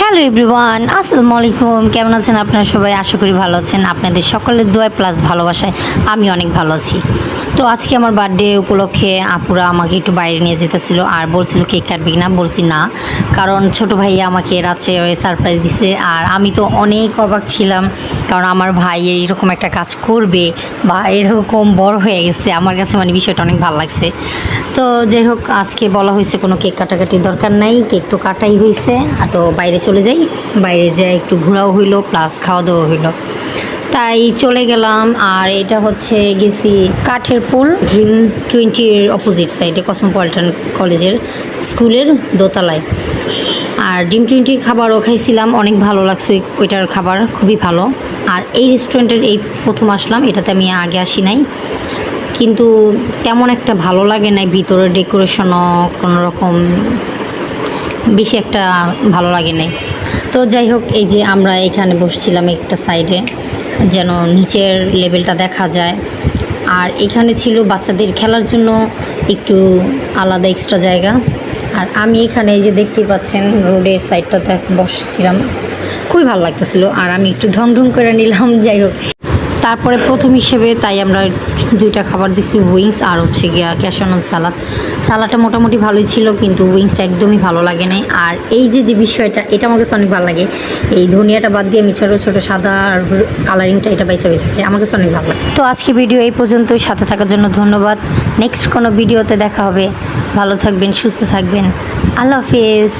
Hello everyone, আসসালামু আলাইকুম। কেমন আছেন আপনারা সবাই? আশা করি ভালো আছেন। আপনাদের সকলের দোয়া প্লাস ভালোবাসায় আমি অনেক ভালো আছি। তো আজকে আমার বার্থডে উপলক্ষে আপুরা আমাকে একটু বাইরে নিয়ে যেতেছিল আর বলছিল কেক কাটবি না। বলছি না, কারণ ছোট ভাইয়া আমাকে রাত্রে সারপ্রাইজ দিছে আর আমি তো অনেক অবাক ছিলাম, কারণ আমার ভাই এরকম একটা কাজ করবে বা এরকম বড় হয়ে গেছে, আমার কাছে মানে বিষয়টা অনেক ভালো লাগছে। তো যাই হোক, আজকে বলা হয়েছে কোনো কেক কাটাকাটির দরকার নাই, কেক তো কাটাই হয়েছে। তো বাইরে চলে যাই, বাইরে যাই একটু ঘোরাও হইলো প্লাস খাওয়া দাওয়া হইলো, তাই চলে গেলাম। আর এটা হচ্ছে গেছি কাঠের পুল ড্রিম 20-র অপোজিট সাইডে কসমোপলিটন কলেজের স্কুলের দোতলায়। আর ড্রিম 20-র খাবারও খাইছিলাম, অনেক ভালো লাগছে, ওইটার খাবার খুবই ভালো। আর এই রেস্টুরেন্টের এই প্রথম আসলাম, এটাতে আমি আগে আসি নাই, কিন্তু তেমন একটা ভালো লাগে নাই, ভিতরের ডেকোরেশনও কোনো রকম বেশি একটা ভালো লাগে নাই। তো যাই হোক, এই যে আমরা এখানে বসছিলাম একটা সাইডে, যেন নিচের লেভেলটা দেখা যায়। আর এখানে ছিল বাচ্চাদের খেলার জন্য একটু আলাদা এক্সট্রা জায়গা। আর আমি এখানে এই যে দেখতেই পাচ্ছেন রোডের সাইডটাতে বসছিলাম, খুবই ভালো লাগতেছিল। আর আমি একটু ঢং ঢং করে নিলাম। যাই হোক, তারপরে প্রথম হিসেবে তাই আমরা দুইটা খাবার দিছি, উইংস আর হচ্ছে গিয়া ক্যাশানো সালাডটা মোটামুটি ভালোই ছিল, কিন্তু উইংসটা একদমই ভালো লাগে নাই। আর এই যে বিষয়টা, এটা আমার কাছে অনেক ভালো লাগে, এই ধনিয়াটা বাদ দিয়ে আমি ছোটো ছোটো সাদা আর কালারিংটা এটা বাইচা বাইচা খাই, আমার কাছে অনেক ভালো লাগছে। তো আজকে ভিডিও এই পর্যন্তই, সাথে থাকার জন্য ধন্যবাদ। নেক্সট কোনো ভিডিওতে দেখা হবে। ভালো থাকবেন, সুস্থ থাকবেন। আল্লাহ হাফেজ।